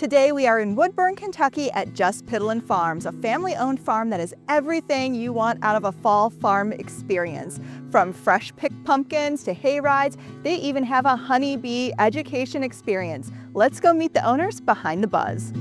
Today we are in Woodburn, Kentucky at Just Piddlin Farms, a family-owned farm that is everything you want out of a fall farm experience. From fresh picked pumpkins to hay rides, they even have a honeybee education experience. Let's go meet the owners behind the buzz.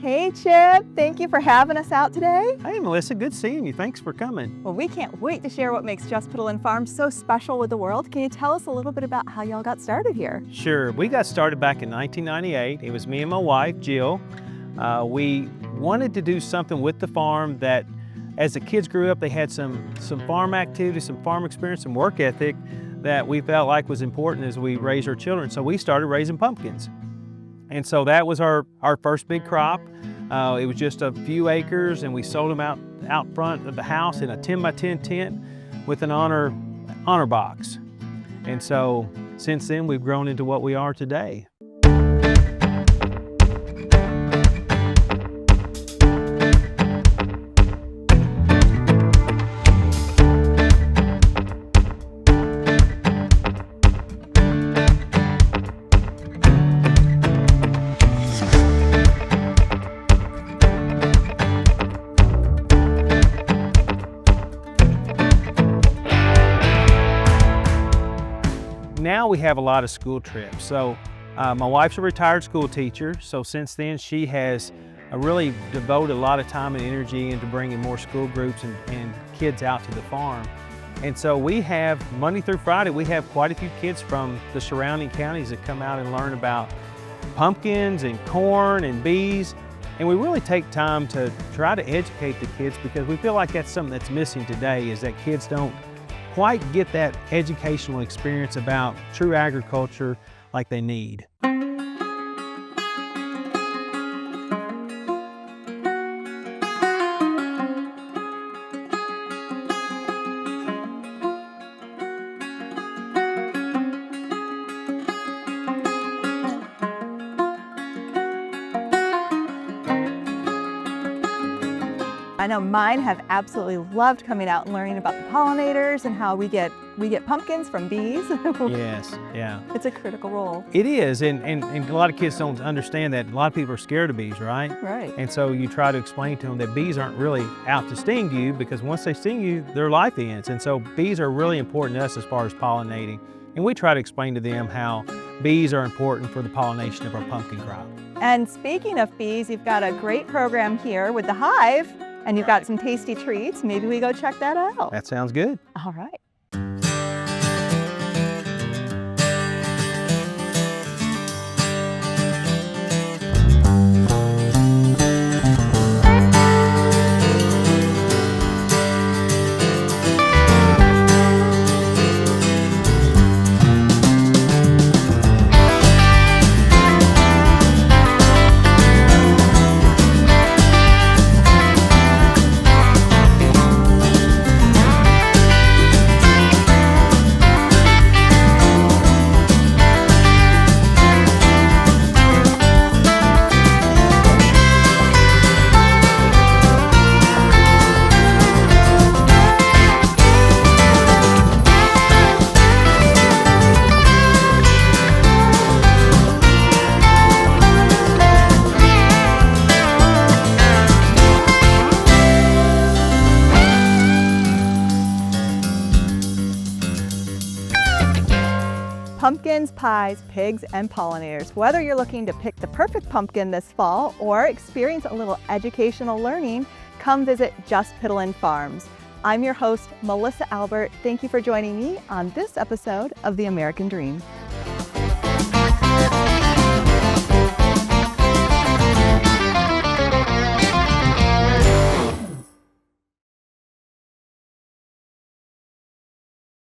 Hey Chip, thank you for having us out today. Hey Melissa, good seeing you. Thanks for coming. Well, we can't wait to share what makes Just Piddlin Farm so special with the world. Can you tell us a little bit about how y'all got started here? Sure, we got started back in 1998. It was me and my wife, Jill. We wanted to do something with the farm that, as the kids grew up, they had some farm activity, some farm experience, some work ethic that we felt like was important as we raised our children. So we started raising pumpkins. And so that was our first big crop. It was just a few acres, and we sold them out front of the house in a 10 by 10 tent with an honor box. And so since then, we've grown into what we are today. Now we have a lot of school trips. So my wife's a retired school teacher, so since then she has really devoted a lot of time and energy into bringing more school groups and kids out to the farm. And so we have, Monday through Friday, we have quite a few kids from the surrounding counties that come out and learn about pumpkins and corn and bees. And we really take time to try to educate the kids, because we feel like that's something that's missing today, is that kids don't quite get that educational experience about true agriculture like they need. I know mine have absolutely loved coming out and learning about the pollinators and how we get pumpkins from bees. Yes, yeah. It's a critical role. It is, and a lot of kids don't understand that. A lot of people are scared of bees, right? Right. And so you try to explain to them that bees aren't really out to sting you, because once they sting you, their life ends. And so bees are really important to us as far as pollinating. And we try to explain to them how bees are important for the pollination of our pumpkin crop. And speaking of bees, you've got a great program here with the Hive, and you've got some tasty treats. Maybe we go check that out. That sounds good. All right. Pumpkins, pies, pigs, and pollinators. Whether you're looking to pick the perfect pumpkin this fall or experience a little educational learning, come visit Just Piddlin Farms. I'm your host, Melissa Albert. Thank you for joining me on this episode of The American Dream.